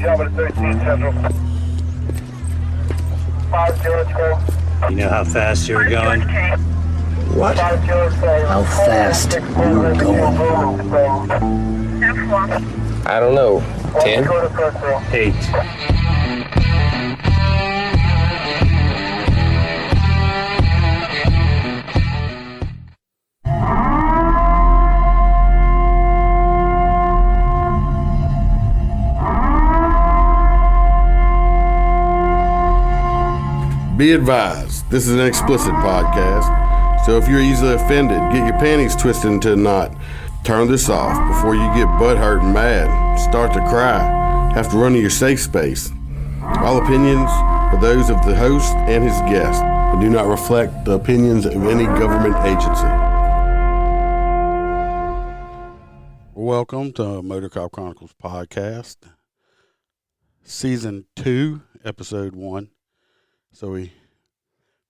Java 13 Central. 50K. You know how fast you were going? What? 50K. How fast you were going? I don't know. 10? 8. Be advised, this is an explicit podcast, so if you're easily offended, get your panties twisted into a knot, turn this off before you get butthurt and mad, start to cry, have to run to your safe space. All opinions are those of the host and his guest and do not reflect the opinions of any government agency. Welcome to MOTORCOP Chronicles podcast, season 2, episode 1. So we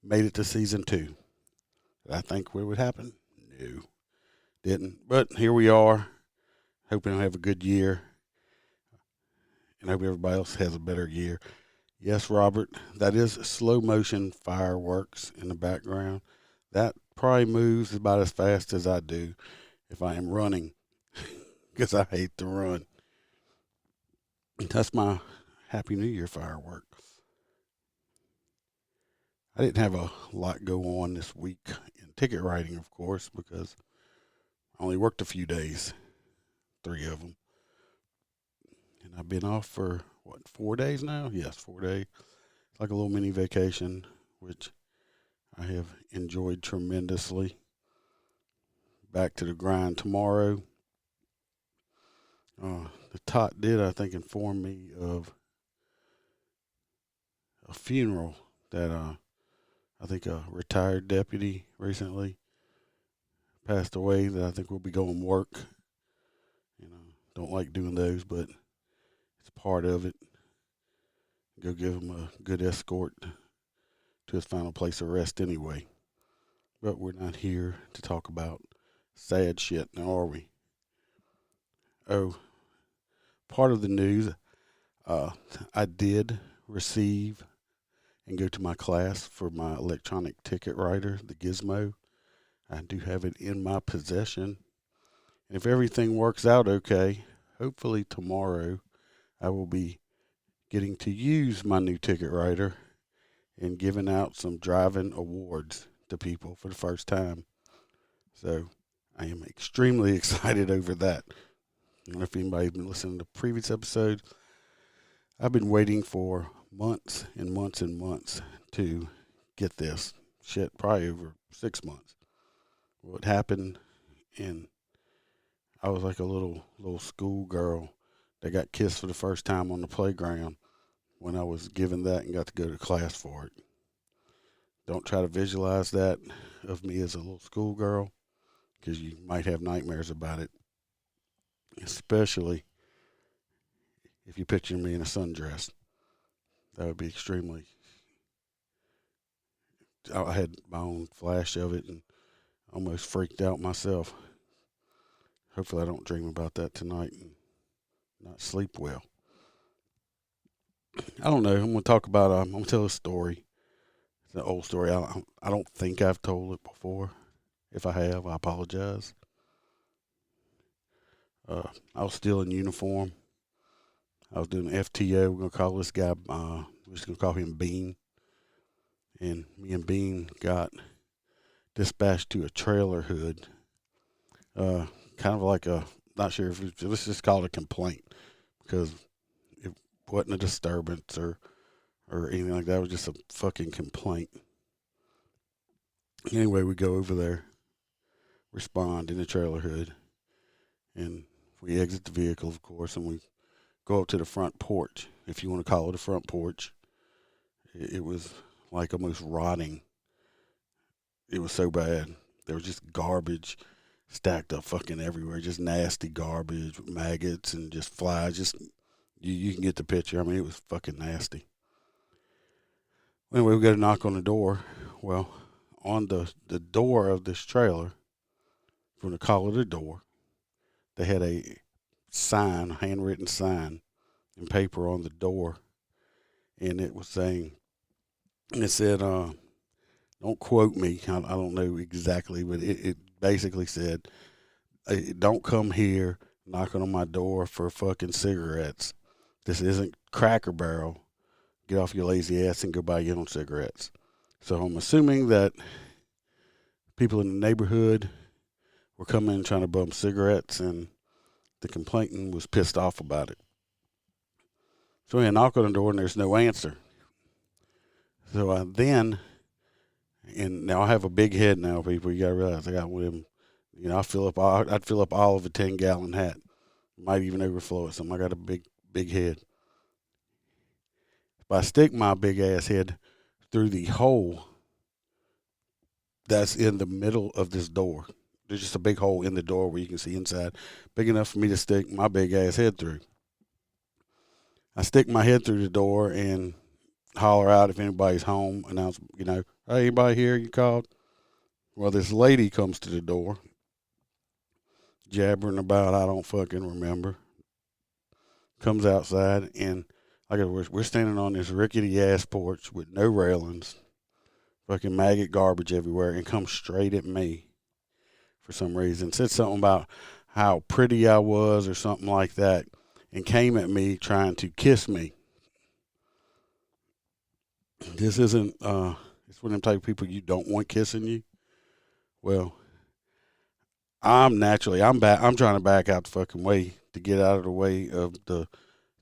made it to season 2. Did I think what would happen? No, didn't. But here we are, hoping to have a good year, and hope everybody else has a better year. Yes, Robert, that is slow motion fireworks in the background. That probably moves about as fast as I do if I am running, because I hate to run. That's my Happy New Year firework. I didn't have a lot go on this week in ticket writing, of course, because I only worked a few days, 3 of them. And I've been off for, 4 days now? Yes, 4 days. It's like a little mini vacation, which I have enjoyed tremendously. Back to the grind tomorrow. The tot did, I think, inform me of a funeral that I think a retired deputy recently passed away that I think will be going to work. Don't like doing those, but it's part of it. Go give him a good escort to his final place of rest anyway. But we're not here to talk about sad shit, now are we? Oh, part of the news, I did receive and go to my class for my electronic ticket writer, the Gizmo. I do have it in my possession. And if everything works out okay, hopefully tomorrow I will be getting to use my new ticket writer and giving out some driving awards to people for the first time. So I am extremely excited over that. I don't know if anybody's been listening to previous episodes. I've been waiting for months and months and months to get this shit, probably over 6 months. What happened, and I was like a little school girl that got kissed for the first time on the playground when I was given that and got to go to class for it. Don't try to visualize that of me as a little schoolgirl, because you might have nightmares about it, especially if you picture me in a sundress. That would be extremely... I had my own flash of it and almost freaked out myself. Hopefully I don't dream about that tonight and not sleep well. I don't know. I'm going to talk about, I'm going to tell a story. It's an old story. I don't think I've told it before. If I have, I apologize. I was still in uniform. I was doing FTO. We're going to call this guy, we're just going to call him Bean. And me and Bean got dispatched to a trailer hood. Kind of like not sure if let's just call it a complaint, because it wasn't a disturbance or anything like that. It was just a fucking complaint. Anyway, we go over there, respond in the trailer hood, and we exit the vehicle, of course, and we go up to the front porch, if you want to call it a front porch. It was like almost rotting. It was so bad. There was just garbage stacked up fucking everywhere, just nasty garbage, maggots and just flies. Just you can get the picture. I mean, it was fucking nasty. Anyway, we got a knock on the door. Well, on the door of this trailer, if you want to call it a door, they had a sign, a handwritten sign and paper on the door, and it was saying, it said, don't quote me, I don't know exactly, but it basically said, don't come here knocking on my door for fucking cigarettes. This isn't Cracker Barrel. Get off your lazy ass and go buy your own cigarettes. So I'm assuming that people in the neighborhood were coming trying to bum cigarettes, and the complainant was pissed off about it. So I knock on the door and there's no answer. So I then, and now I have a big head now, people. You gotta realize I got one of them. You know, I'd fill up all of a 10-gallon hat. Might even overflow it. Something. I got a big head. If I stick my big ass head through the hole that's in the middle of this door, there's just a big hole in the door where you can see inside, big enough for me to stick my big ass head through. I stick my head through the door and holler out if anybody's home, announce, hey, anybody here you called? Well, this lady comes to the door, jabbering about, I don't fucking remember. Comes outside, and like we're standing on this rickety ass porch with no railings, fucking maggot garbage everywhere, and comes straight at me for some reason. Said something about how pretty I was or something like that, and came at me trying to kiss me. This isn't, it's one of them type of people you don't want kissing you. Well, I'm trying to back out the fucking way to get out of the way of the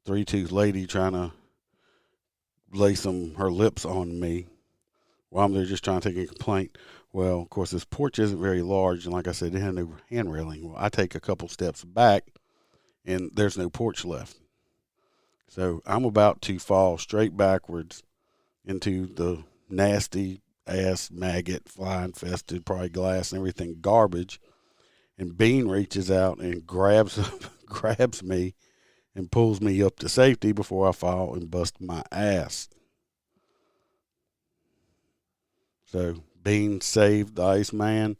three-tooth lady trying to lay her lips on me while I'm there just trying to take a complaint. Well, of course, this porch isn't very large, and like I said, it had no hand railing. Well, I take a couple steps back, and there's no porch left. So I'm about to fall straight backwards into the nasty ass maggot, fly infested, probably glass and everything garbage. And Bean reaches out and grabs me and pulls me up to safety before I fall and bust my ass. So Bean saved the Iceman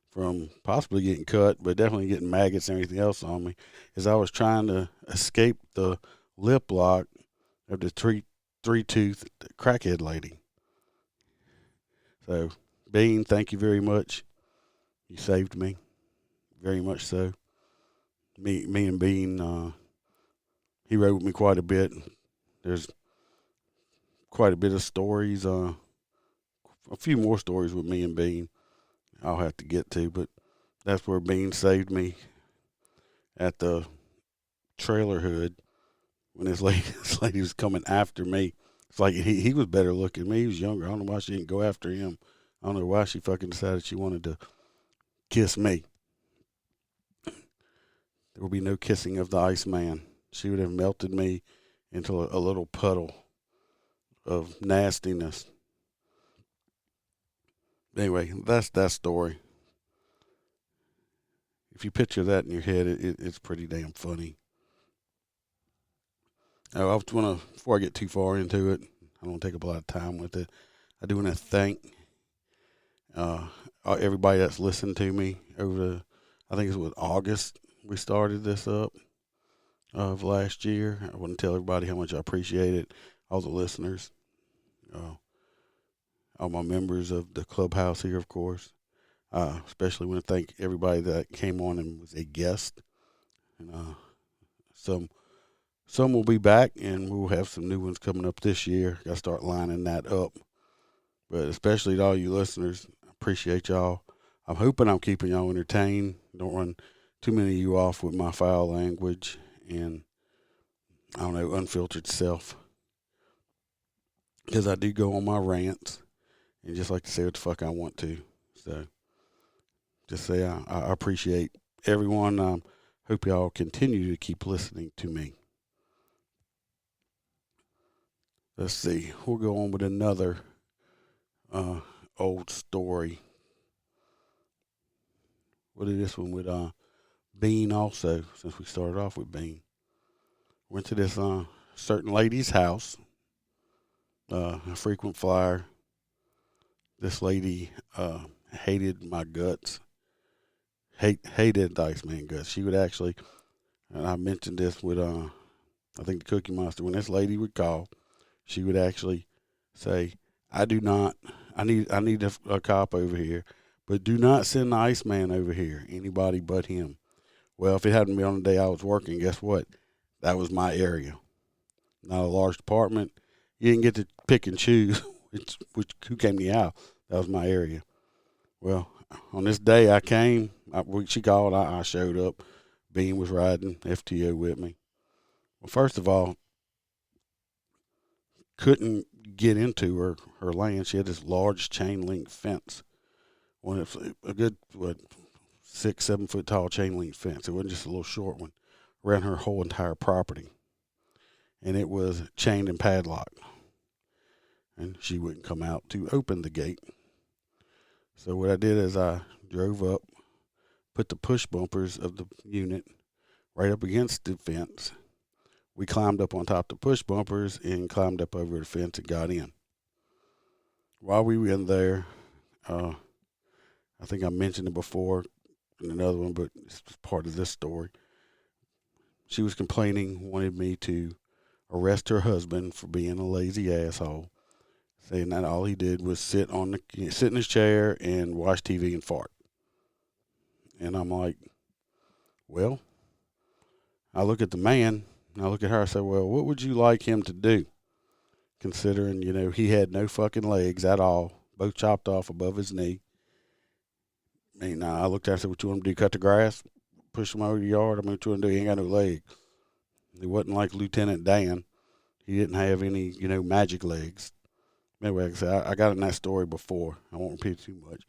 from possibly getting cut, but definitely getting maggots and everything else on me, as I was trying to escape the lip lock of the three-toothed crackhead lady. So, Bean, thank you very much. You saved me, very much so. Me and Bean, he rode with me quite a bit. There's quite a bit of stories, a few more stories with me and Bean I'll have to get to, but that's where Bean saved me at the trailer hood when this lady was coming after me. It's like he was better looking than me. He was younger. I don't know why she didn't go after him. I don't know why she fucking decided she wanted to kiss me. There will be no kissing of the Iceman. She would have melted me into a little puddle of nastiness. Anyway, that's that story. If you picture that in your head, it's pretty damn funny. Oh, before I get too far into it, I don't want to take up a lot of time with it. I do want to thank everybody that's listened to me over I think it was August we started this up of last year. I want to tell everybody how much I appreciate it. All the listeners, all my members of the clubhouse here, of course. Especially want to thank everybody that came on and was a guest. And some will be back, and we'll have some new ones coming up this year. Got to start lining that up. But especially to all you listeners, I appreciate y'all. I'm hoping I'm keeping y'all entertained. Don't run too many of you off with my foul language and, I don't know, unfiltered self. Because I do go on my rants and just like to say what the fuck I want to. So just say I appreciate everyone. Hope y'all continue to keep listening to me. Let's see. We'll go on with another old story. We'll do this one with Bean also, since we started off with Bean. Went to this certain lady's house, a frequent flyer. This lady hated my guts. Hated the Iceman guts. She would actually, and I mentioned this with I think the Cookie Monster, when this lady would call, she would actually say, I need a cop over here, but do not send the Iceman over here, anybody but him. Well, if it hadn't been on the day I was working, guess what? That was my area. Not a large department. You didn't get to pick and choose who came to you out. That was my area. Well, on this day I came, she called, I showed up. Bean was riding FTO with me. Well, first of all, couldn't get into her land. She had this large chain link fence. Well, it's a good, 6, 7 foot tall chain link fence. It wasn't just a little short one. Around her whole entire property. And it was chained and padlocked. And she wouldn't come out to open the gate. So what I did is I drove up, put the push bumpers of the unit right up against the fence. We climbed up on top of the push bumpers and climbed up over the fence and got in. While we were in there, I think I mentioned it before in another one, but it's part of this story. She was complaining, wanted me to arrest her husband for being a lazy asshole, saying that all he did was sit in his chair and watch TV and fart. And I'm like, well, I look at the man, and I look at her, I say, well, what would you like him to do? Considering, he had no fucking legs at all, both chopped off above his knee. And I looked at her, I said, what you want him to do, cut the grass, push him over the yard? What you want to do? He ain't got no legs. He wasn't like Lieutenant Dan. He didn't have any, magic legs. Anyway, like I said, I got in that story before. I won't repeat it too much.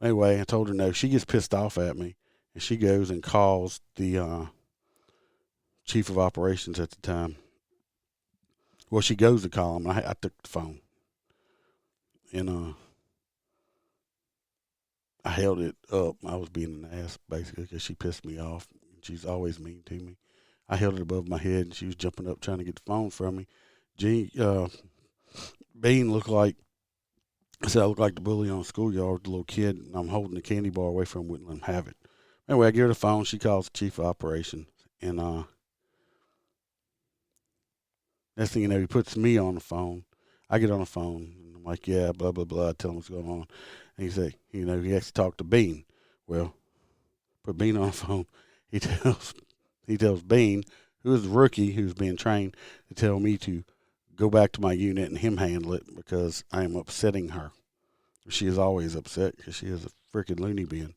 Anyway, I told her no. She gets pissed off at me, and she goes and calls the chief of operations at the time. Well, she goes to call him, and I took the phone. And I held it up. I was being an ass, basically, because she pissed me off. She's always mean to me. I held it above my head, and she was jumping up trying to get the phone from me. Bean looked like, I said I looked like the bully on the schoolyard with the little kid, and I'm holding the candy bar away from him, wouldn't let him have it. Anyway, I give her the phone. She calls the chief of operations, and next thing you know, he puts me on the phone. I get on the phone, and I'm like, yeah, blah, blah, blah. I tell him what's going on. And he say, he has to talk to Bean. Well, put Bean on the phone. He tells Bean, who is the rookie who's being trained, to tell me to go back to my unit and him handle it because I am upsetting her. She is always upset because she is a freaking loony bin.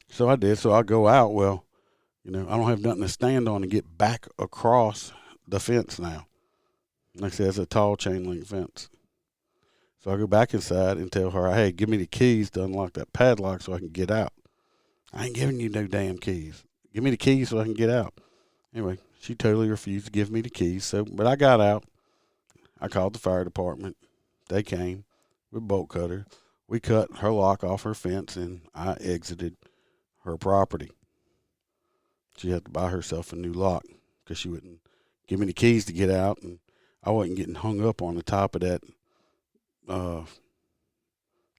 So I did. So I go out. Well, I don't have nothing to stand on and get back across the fence now. Like I said, it's a tall chain link fence. So I go back inside and tell her, hey, give me the keys to unlock that padlock so I can get out. I ain't giving you no damn keys. Give me the keys so I can get out. Anyway, she totally refused to give me the keys. But I got out. I called the fire department. They came with bolt cutter. We cut her lock off her fence, and I exited her property. She had to buy herself a new lock because she wouldn't give me the keys to get out, and I wasn't getting hung up on the top of that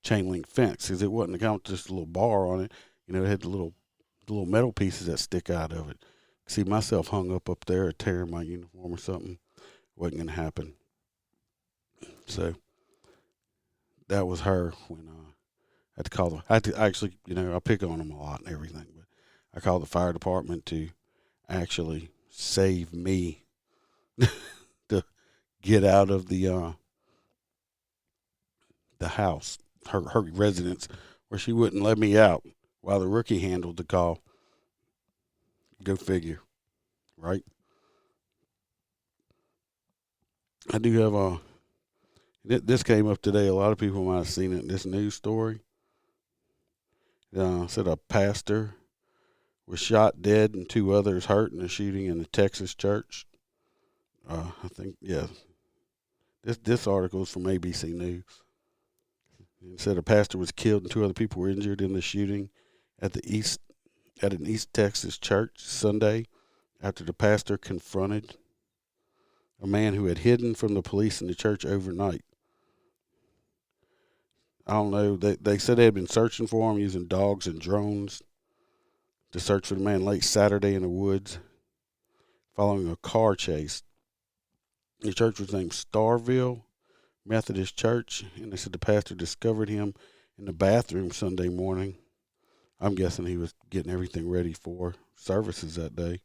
chain link fence because it wasn't just a little bar on it. It had the little metal pieces that stick out of it. See myself hung up there or tearing my uniform or something. Wasn't going to happen. So that was her when I had to call them. I had to actually, I pick on them a lot and everything, but I called the fire department to actually save me to get out of the house, her residence, where she wouldn't let me out while the rookie handled the call. Go figure, right? I do have this came up today. A lot of people might have seen it in this news story. Said a pastor was shot dead and 2 others hurt in a shooting in a Texas church. I think, yeah. This article is from ABC News. It said a pastor was killed and 2 other people were injured in the shooting at an East Texas church Sunday after the pastor confronted a man who had hidden from the police in the church overnight. I don't know. They said they had been searching for him using dogs and drones to search for the man late Saturday in the woods. following a car chase. The church was named Starville Methodist Church, and they said the pastor discovered him in the bathroom Sunday morning. I'm guessing he was getting everything ready for services that day.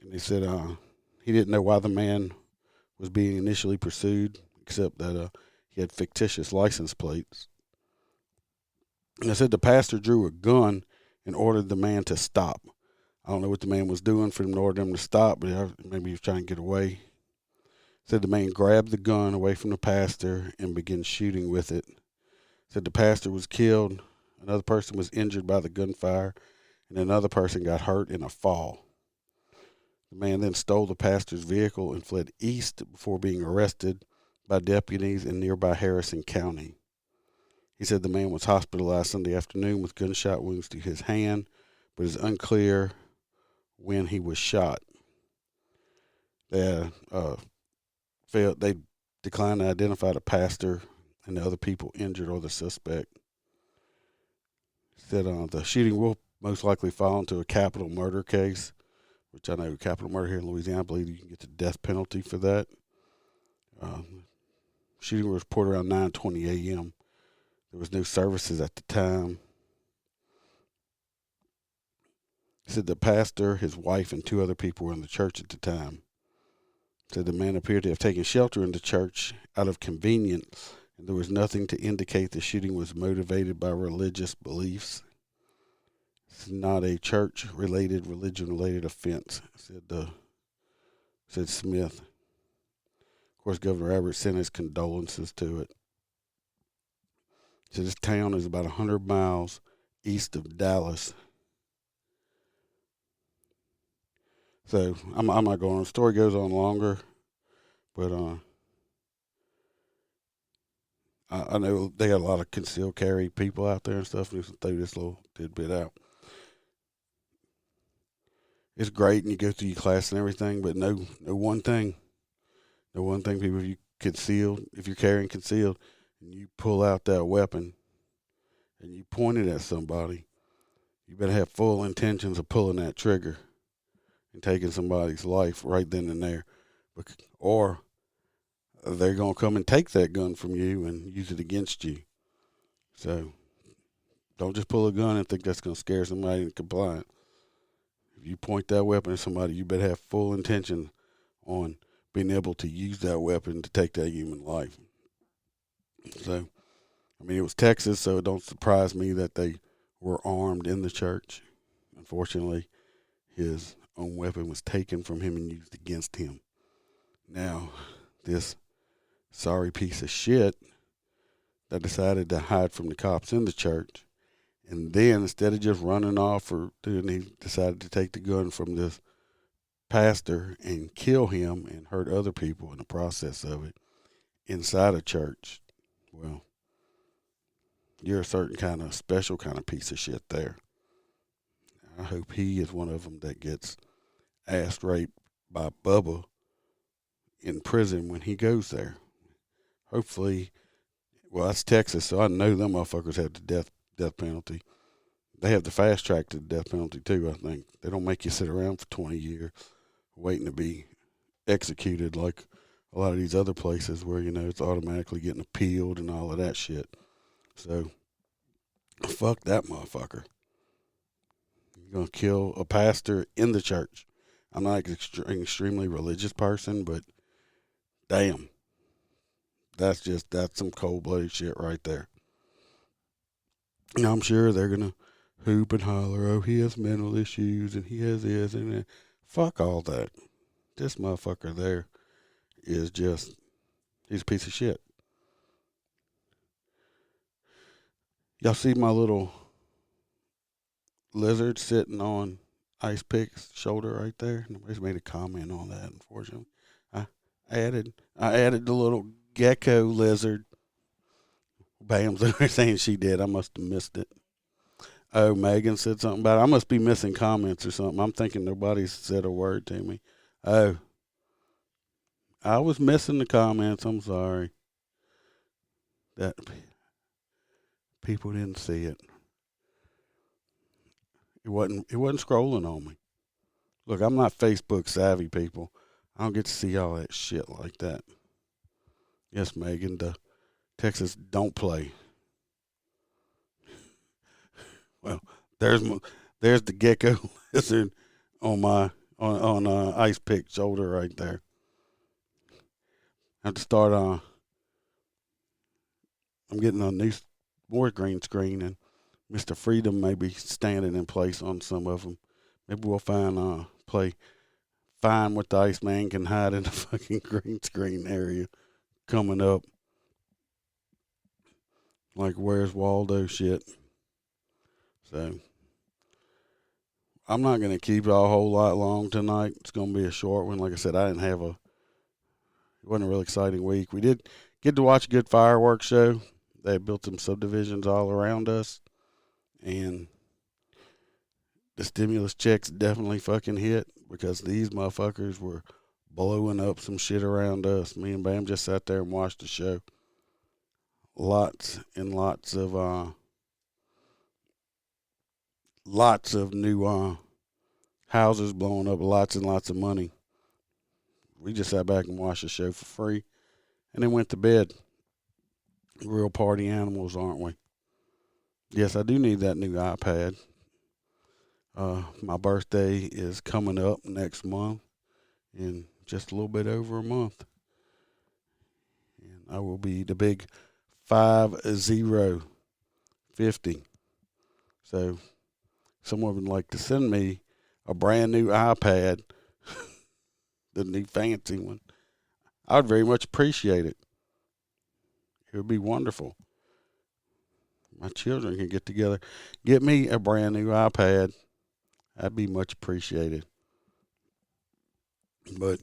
And they said he didn't know why the man was being initially pursued, except that he had fictitious license plates. And they said the pastor drew a gun and ordered the man to stop. I don't know what the man was doing for him to order him to stop, but maybe he was trying to get away. Said the man grabbed the gun away from the pastor and began shooting with it. Said the pastor was killed, another person was injured by the gunfire, and another person got hurt in a fall. The man then stole the pastor's vehicle and fled east before being arrested by deputies in nearby Harrison County. He said the man was hospitalized Sunday afternoon with gunshot wounds to his hand, but it's unclear when he was shot. They declined to identify the pastor and the other people injured or the suspect. Said the shooting will most likely fall into a capital murder case, which I know capital murder here in Louisiana, I believe you can get the death penalty for that. Shooting was reported around 9:20 a.m. There was no services at the time. Said the pastor, his wife, and 2 other people were in the church at the time. Said the man appeared to have taken shelter in the church out of convenience, and there was nothing to indicate the shooting was motivated by religious beliefs. It's not a church-related, religion-related offense, said Smith. Of course, Governor Abbott sent his condolences to it. So this town is about 100 miles east of Dallas. So I'm not going on. The story goes on longer, but I know they got a lot of concealed carry people out there and stuff. And just throw this little tidbit out. It's great, and you go through your class and everything, but know one thing, people. If you're carrying concealed, and you pull out that weapon, and you point it at somebody, you better have full intentions of pulling that trigger and taking somebody's life right then and there, or they're gonna come and take that gun from you and use it against you. So don't just pull a gun and think that's gonna scare somebody into compliance. If you point that weapon at somebody, you better have full intention on being able to use that weapon to take that human life. So, I mean, it was Texas, so it don't surprise me that they were armed in the church. Unfortunately, his own weapon was taken from him and used against him. Now, this sorry piece of shit that decided to hide from the cops in the church, and then instead of just running off he decided to take the gun from this pastor and kill him and hurt other people in the process of it inside a church. Well, you're a certain kind of special kind of piece of shit there. I hope he is one of them that gets ass raped by Bubba in prison when he goes there. Hopefully, well, that's Texas, so I know them motherfuckers have the death penalty. They have the fast track to the death penalty too, I think. They don't make you sit around for 20 years waiting to be executed like a lot of these other places where, it's automatically getting appealed and all of that shit. So, fuck that motherfucker. You're going to kill a pastor in the church. I'm not an extremely religious person, but damn. That's some cold-blooded shit right there. And I'm sure they're going to hoop and holler, oh, he has mental issues and he has this and that. Fuck all that. This motherfucker there is he's a piece of shit. Y'all see my little lizard sitting on Ice Pick's shoulder right there? Nobody's made a comment on that, unfortunately. I added the little gecko lizard. Bam's over saying she did. I must have missed it. Oh, Megan said something about it. I must be missing comments or something. I'm thinking nobody's said a word to me. Oh, I was missing the comments. I'm sorry. That people didn't see it. It wasn't scrolling on me. Look, I'm not Facebook savvy, people. I don't get to see all that shit like that. Yes, Megan, the Texas don't play. Well, there's the gecko lizard on my on ice pick shoulder right there. I have to start I'm getting a new more green screen, and Mr. Freedom may be standing in place on some of them. Maybe we'll play Find What the Iceman Can Hide in the fucking green screen area coming up. Like Where's Waldo shit. So I'm not going to keep it a whole lot long tonight. It's going to be a short one. Like I said, it wasn't a real exciting week. We did get to watch a good fireworks show. They built some subdivisions all around us. And the stimulus checks definitely fucking hit because these motherfuckers were blowing up some shit around us. Me and Bam just sat there and watched the show. Lots and lots of new houses blowing up, lots and lots of money. We just sat back and watched the show for free and then went to bed. Real party animals, aren't we? Yes, I do need that new iPad. My birthday is coming up next month in just a little bit over a month. And I will be the big 50. So someone would like to send me a brand new iPad, the new fancy one. I would very much appreciate it. It would be wonderful. My children can get together, get me a brand new iPad. That'd be much appreciated. But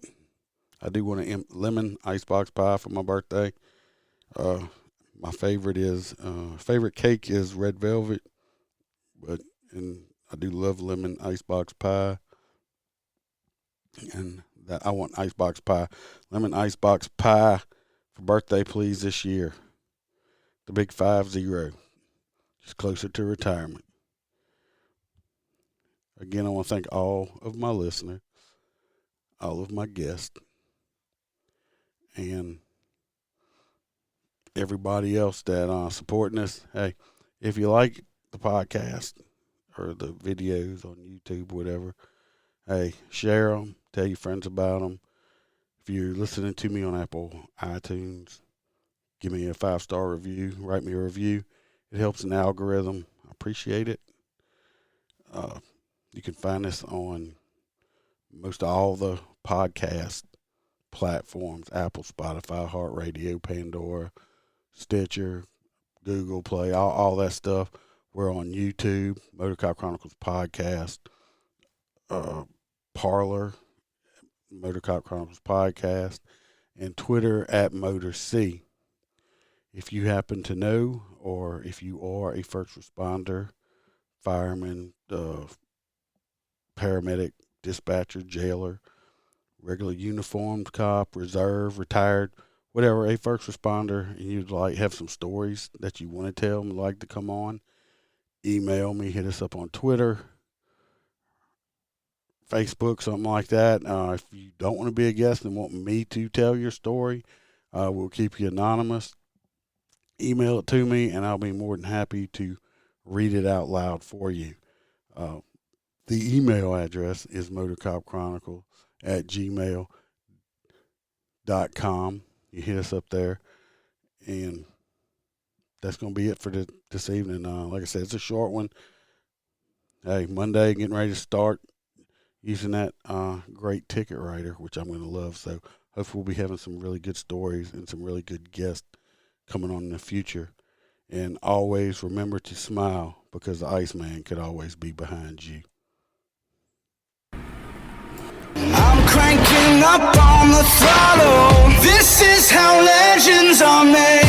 I do want a lemon icebox pie for my birthday. My favorite cake is red velvet, and I do love lemon icebox pie. And that I want lemon icebox pie for birthday, please, this year. The big 50, just closer to retirement. Again, I want to thank all of my listeners, all of my guests, and everybody else that supporting us. Hey, if you like the podcast or the videos on YouTube, whatever, hey, share them, tell your friends about them. If you're listening to me on Apple iTunes, give me a 5-star review, write me a review. It helps an algorithm. I appreciate it. You can find us on most all the podcast platforms: Apple, Spotify, iHeartRadio, Pandora, Stitcher, Google Play, all that stuff. We're on YouTube, MOTORCOP Chronicles Podcast, Parler, MOTORCOP Chronicles Podcast, and Twitter at MotorC. If you happen to know, or if you are a first responder, fireman, paramedic, dispatcher, jailer, regular uniformed cop, reserve, retired, whatever, a first responder, and you'd have some stories that you want to tell and like to come on, email me, hit us up on Twitter, Facebook, something like that. If you don't want to be a guest and want me to tell your story, we'll keep you anonymous. Email it to me, and I'll be more than happy to read it out loud for you. The email address is motorcopchronicle@gmail.com. You hit us up there, and that's going to be it for this evening. Like I said, it's a short one. Hey, Monday, getting ready to start using that great ticket writer, which I'm going to love. So hopefully we'll be having some really good stories and some really good guests coming on in the future. And always remember to smile, because the Iceman could always be behind you. I'm cranking up on the throttle. This is how legends are made.